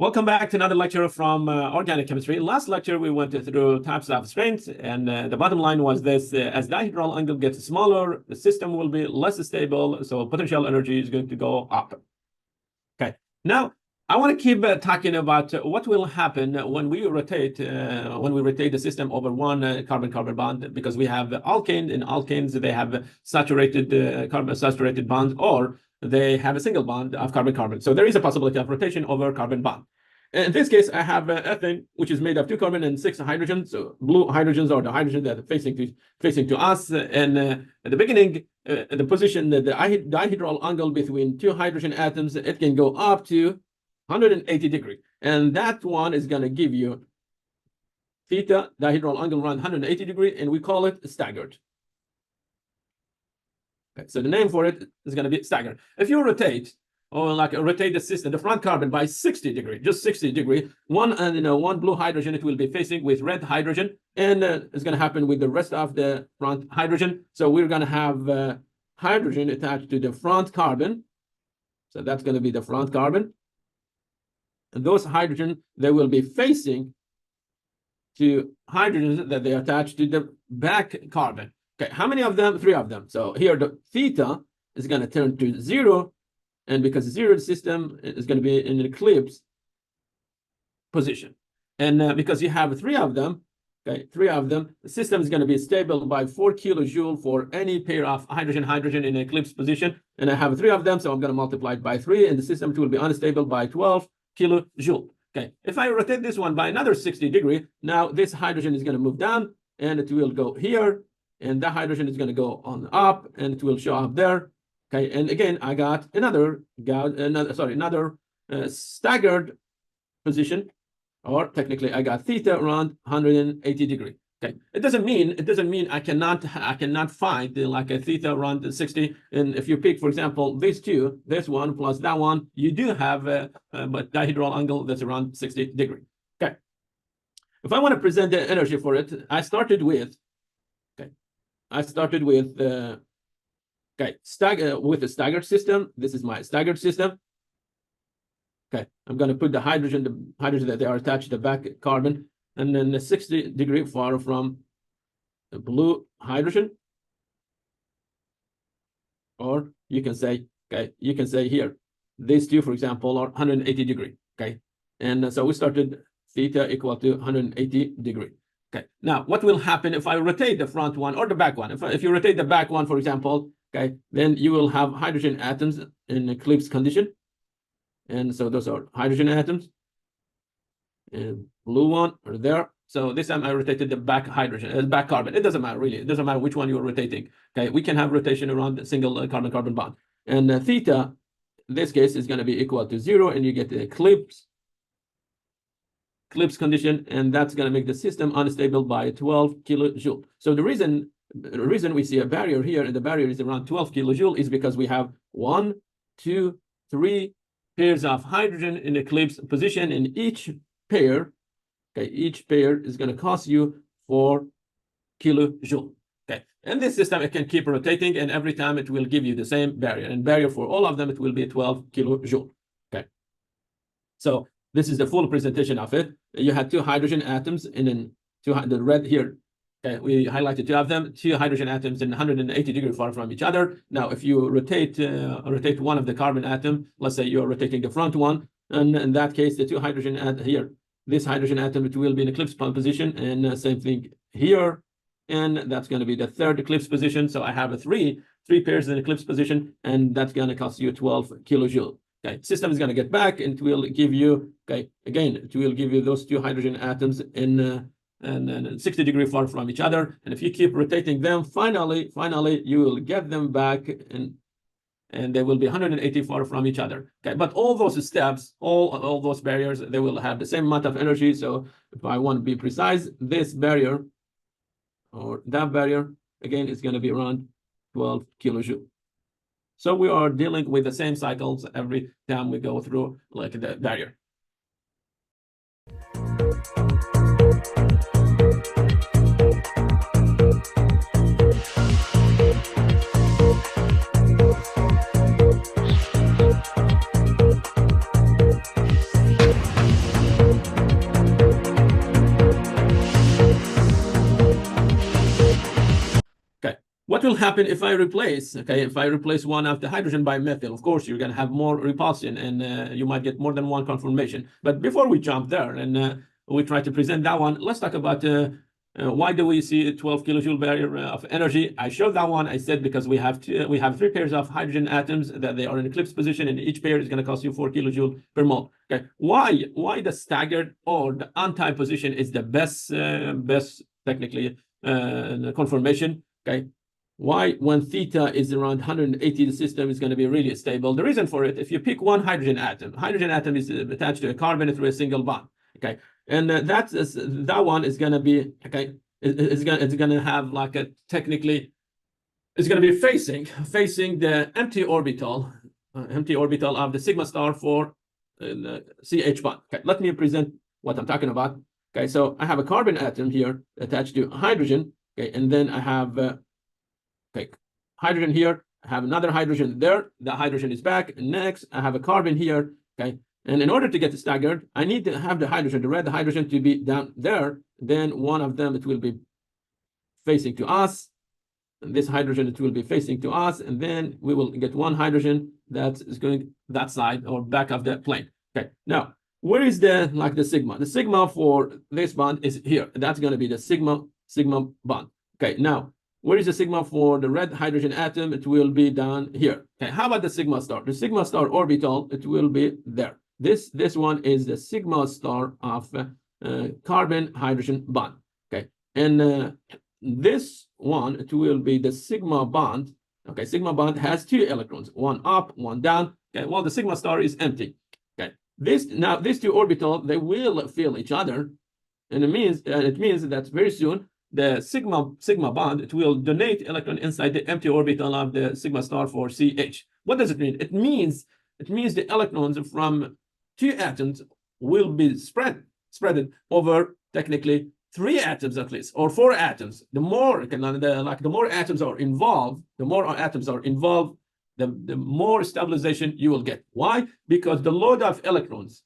Welcome back to another lecture from organic chemistry. Last lecture, we went through types of strains, and the bottom line was this: as dihedral angle gets smaller, the system will be less stable, so potential energy is going to go up. Okay, now I want to keep talking about what will happen when we rotate the system over one carbon-carbon bond, because we have alkane. In alkanes, they have saturated carbon-saturated bonds, or they have a single bond of carbon-carbon. So there is a possibility of rotation over carbon bond. In this case, I have ethane, which is made of 2 carbon and 6 hydrogens. So blue hydrogens are the hydrogen that are facing to us. And at the beginning, the position, the dihedral angle between two hydrogen atoms, it can go up to 180 degrees. And that one is going to give you theta, dihedral angle around 180 degrees, and we call it staggered. Okay, so the name for it is going to be staggered. If you rotate, rotate the system, the front carbon by 60 degrees, just 60 degrees, one blue hydrogen, it will be facing with red hydrogen, and it's going to happen with the rest of the front hydrogen. So we're going to have hydrogen attached to the front carbon. So that's going to be the front carbon. And those hydrogen, they will be facing to hydrogens that they attach to the back carbon. Okay, how many of them? 3 of them. So here the theta is going to turn to 0, and because 0 system is going to be in an eclipse position. And because you have 3 of them, okay, 3 of them, the system is going to be stable by 4 kilojoule for any pair of hydrogen in eclipse position. And I have 3 of them, so I'm going to multiply it by 3, and the system will be unstable by 12 kilojoule. Okay, if I rotate this one by another 60 degrees, now this hydrogen is going to move down, and it will go here, and that hydrogen is going to go on up, and it will show up there. Okay, and again, I got another staggered position, or technically, I got theta around 180 degrees. Okay, it doesn't mean I cannot find like a theta around 60. And if you pick, for example, these two, this one plus that one, you do have but dihedral angle that's around 60 degrees. Okay, if I want to present the energy for it, I started with with a staggered system. This is my staggered system. Okay, I'm going to put the hydrogen that they are attached to the back carbon, and then the 60 degree far from the blue hydrogen. Or you can say, here, these two, for example, are 180 degree. Okay, and so we started theta equal to 180 degree. Okay, now what will happen if I rotate the front one or the back one? If you rotate the back one, for example, okay, then you will have hydrogen atoms in eclipse condition. And so those are hydrogen atoms. And blue one are there. So this time I rotated the back hydrogen, back carbon. It doesn't matter, really. It doesn't matter which one you're rotating. Okay, we can have rotation around the single carbon-carbon bond. And theta, in this case, is going to be equal to 0, and you get the eclipse condition, and that's going to make the system unstable by 12 kilojoule. So the reason we see a barrier here, and the barrier is around 12 kilojoule, is because we have 1, 2, 3 pairs of hydrogen in eclipse position, and each pair is going to cost you 4 kilojoule. Okay, and this system, it can keep rotating, and every time it will give you the same barrier, and barrier for all of them, it will be 12 kilojoule. Okay, so this is the full presentation of it. You had 2 hydrogen atoms, and then the red here, okay, we highlighted 2 of them, 2 hydrogen atoms in 180 degrees far from each other. Now, if you rotate one of the carbon atom, let's say you're rotating the front one, and in that case, the 2 hydrogen here, this hydrogen atom, it will be in eclipse position, and same thing here, and that's going to be the 3rd eclipse position. So I have a 3 pairs in eclipse position, and that's going to cost you 12 kilojoule. Okay, system is going to get back, and it will give you, okay, again, it will give you those 2 hydrogen atoms in and 60 degrees far from each other. And if you keep rotating them, finally, you will get them back, and they will be 180 far from each other. Okay, but all those steps, all those barriers, they will have the same amount of energy. So if I want to be precise, this barrier or that barrier, again, is going to be around 12 kilojoule. So we are dealing with the same cycles every time we go through like the barrier. will happen if I replace, if I replace one of the hydrogen by methyl? Of course, you're going to have more repulsion, and you might get more than one conformation. But before we jump there and we try to present that one, let's talk about why do we see a 12 kilojoule barrier of energy? I showed that one. I said because we have 3 pairs of hydrogen atoms that they are in eclipse position, and each pair is going to cost you 4 kilojoule per mole. Okay, why the staggered or the untimed position is the best technically conformation? Okay, why when theta is around 180, the system is going to be really stable? The reason for it, if you pick one hydrogen atom is attached to a carbon through a single bond. Okay, and that one is going to be it's going to have like a technically it's going to be facing the empty orbital of the sigma star for CH bond. Okay, let me present what I'm talking about. Okay, so I have a carbon atom here attached to hydrogen. Okay, and then I have hydrogen here. I have another hydrogen there. The hydrogen is back. Next, I have a carbon here. Okay, and in order to get staggered, I need to have the red hydrogen to be down there. Then one of them, it will be facing to us. And this hydrogen, it will be facing to us. And then we will get one hydrogen that is going that side or back of the plane. Okay, now, where is the sigma? The sigma for this bond is here. That's going to be the sigma bond. Okay, now, where is the sigma for the red hydrogen atom? It will be down here. Okay, how about the sigma star? The sigma star orbital, it will be there. This one is the sigma star of carbon hydrogen bond. Okay, and this one, it will be the sigma bond. Okay, sigma bond has 2 electrons, one up, one down. Okay, well, the sigma star is empty. Okay, these 2 orbitals, they will fill each other, and it means that very soon the sigma bond, it will donate electron inside the empty orbital of the sigma star for CH. What does it mean? It means the electrons from 2 atoms will be spread over technically 3 atoms at least, or 4 atoms. The more atoms are involved, the more stabilization you will get. Why? Because the load of electrons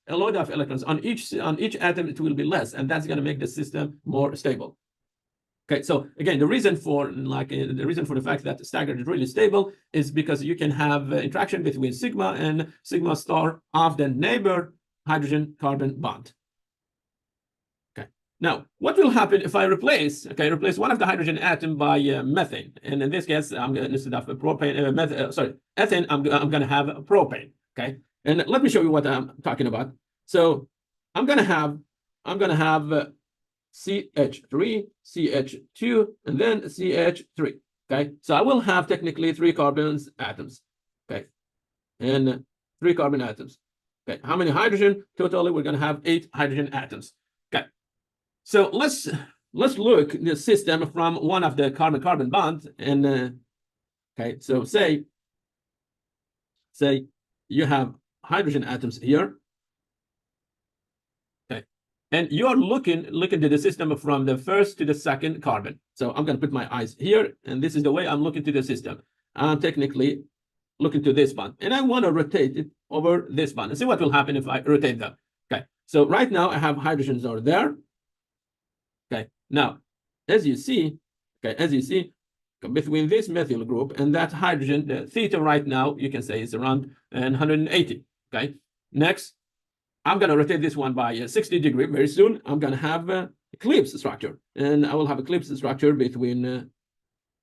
on each atom, it will be less, and that's going to make the system more stable. Okay, so again, the reason for the fact that staggered is really stable is because you can have interaction between sigma and sigma star of the neighbor hydrogen carbon bond. Okay, now what will happen if I replace one of the hydrogen atom by methane? And in this case, I'm going to, instead of ethane, I'm going to have propane. Okay, and let me show you what I'm talking about. So I'm going to have CH3, CH2, and then CH3. Okay, so I will have technically 3 carbon atoms. Okay, and 3 carbon atoms. Okay, how many hydrogen? Totally, we're going to have 8 hydrogen atoms. Okay, so let's look at the system from one of the carbon-carbon bonds. And okay, so say you have hydrogen atoms here. And you're looking to the system from the first to the second carbon. So I'm going to put my eyes here, and this is the way I'm looking to the system. I'm technically looking to this bond, and I want to rotate it over this bond and see what will happen if I rotate them. Okay, so right now I have hydrogens are there. Okay, now as you see, between this methyl group and that hydrogen, the theta right now you can say is around 180. Okay, next, I'm going to rotate this one by 60 degrees. Very soon, I'm going to have an eclipse structure. And I will have eclipse structure between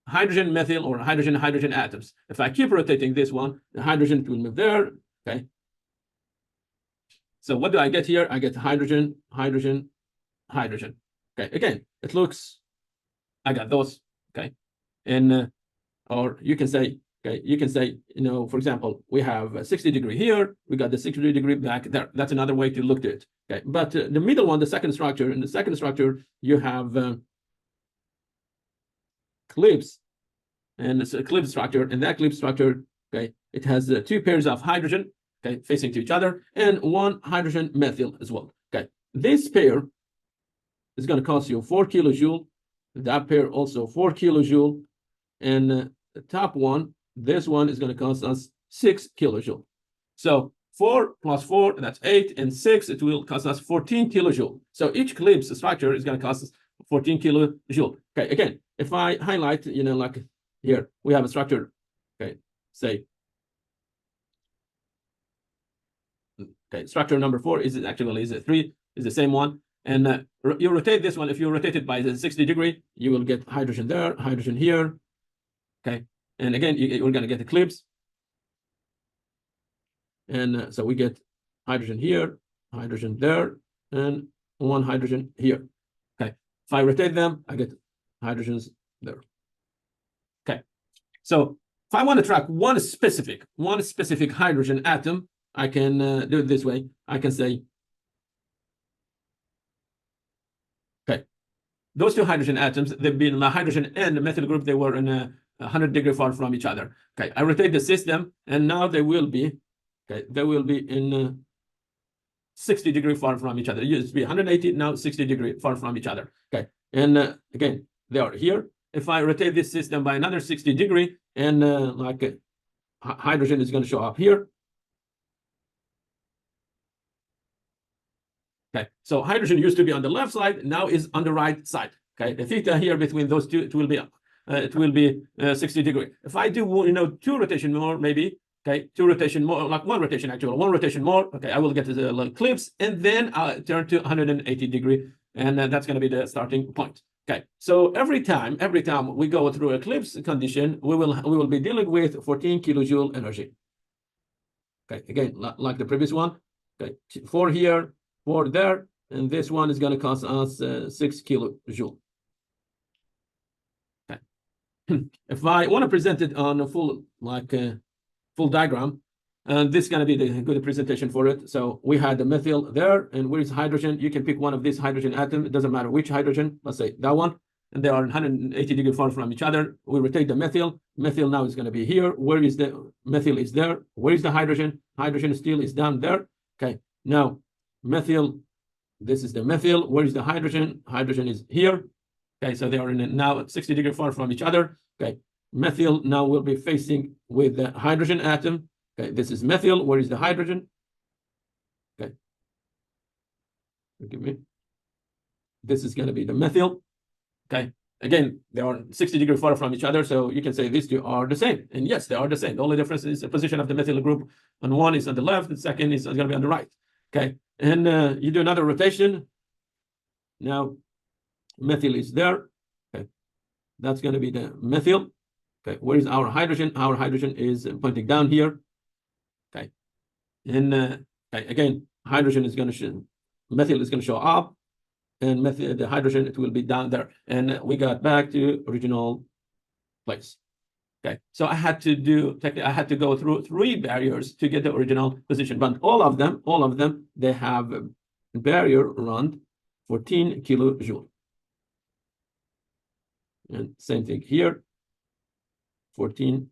hydrogen methyl or hydrogen atoms. If I keep rotating this one, the hydrogen will move there. Okay. So what do I get here? I get hydrogen. Okay. Again, it looks, I got those. Okay. And, or you can say, for example, we have 60 degree here. We got the 60 degree back there. That's another way to look at it. Okay, but the middle one, the second structure, in the second structure, you have eclipse, and it's eclipse structure. And that eclipse structure, okay, it has 2 pairs of hydrogen, okay, facing to each other, and 1 hydrogen methyl as well. Okay, this pair is going to cost you 4 kilojoule. That pair also 4 kilojoule, and the top one. This one is going to cost us 6 kilojoule. So 4 plus 4, that's 8, and 6, it will cost us 14 kilojoule. So each eclipse structure is going to cost us 14 kilojoule. Okay, again, if I highlight, here we have a structure, okay, say, okay, structure number 4 is actually 3, is the same one. And you rotate this one. If you rotate it by the 60 degree, you will get hydrogen there, hydrogen here. Okay. And again, we're going to get eclipse. And so we get hydrogen here, hydrogen there, and 1 hydrogen here. Okay. If I rotate them, I get hydrogens there. Okay. So if I want to track one specific hydrogen atom, I can do it this way. I can say, okay, those 2 hydrogen atoms, they've been the hydrogen and the methyl group, they were in a 100 degree far from each other. Okay, I rotate the system, and now they will be, okay, they will be in 60 degree far from each other. It used to be 180, now 60 degree far from each other. Okay, and again, they are here. If I rotate this system by another 60 degree, and hydrogen is going to show up here. Okay, so hydrogen used to be on the left side, now is on the right side. Okay, the theta here between those two, it will be 60 degree. If I do 2 rotation more, maybe, okay, 2 rotation more, like 1 rotation actually, 1 rotation more, okay, I will get to the eclipse, and then I'll turn to 180 degree, and that's going to be the starting point. Okay, so every time we go through eclipse condition, we will be dealing with 14 kilojoule energy. Okay, again, like the previous one. Okay, 4 here, 4 there, and this one is going to cost us 6 kilojoule. Okay. If I want to present it on a full diagram, and this is going to be the good presentation for it. So we had the methyl there, and where is hydrogen? You can pick one of these hydrogen atoms. It doesn't matter which hydrogen. Let's say that one, and they are 180 degrees far from each other. We rotate the methyl. Methyl now is going to be here. Where is the methyl? Is there? Where is the hydrogen? Hydrogen still is down there. Okay. Now, methyl, this is the methyl. Where is the hydrogen? Hydrogen is here. Okay, so they are now at 60 degrees far from each other. Okay, methyl now will be facing with the hydrogen atom. Okay, this is methyl. Where is the hydrogen? Okay, forgive me. This is going to be the methyl. Okay, again, they are 60 degrees far from each other, so you can say these 2 are the same. And yes, they are the same. The only difference is the position of the methyl group. And one is on the left, the second is going to be on the right. Okay, and you do another rotation. Now, methyl is there. Okay, that's going to be the methyl. Okay, where is our hydrogen? Our hydrogen is pointing down here. Okay, and okay, again, hydrogen is going to show, methyl is going to show up, and methyl, the hydrogen, it will be down there. And we got back to original place. Okay, so I had to go through 3 barriers to get the original position, but all of them, they have a barrier around 14 kilojoule. And same thing here, 14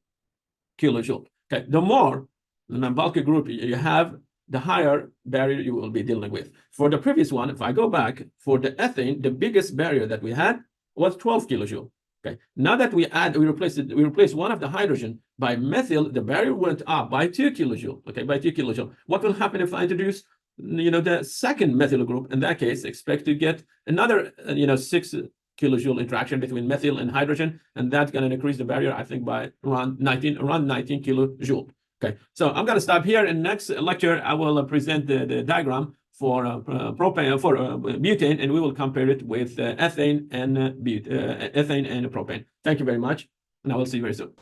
kilojoule. Okay, the more the bulky group you have, the higher barrier you will be dealing with. For the previous one, if I go back, for the ethane, the biggest barrier that we had was 12 kilojoule. Okay, now that we replaced one of the hydrogen by methyl, the barrier went up by 2 kilojoule. Okay, by 2 kilojoule. What will happen if I introduce, the second methyl group? In that case, expect to get another, 6 kilojoule interaction between methyl and hydrogen, and that's going to increase the barrier, I think, by around 19 kilojoule. Okay, so I'm going to stop here. In next lecture, I will present the diagram for propane, for butane, and we will compare it with ethane and propane. Thank you very much, and I will see you very soon.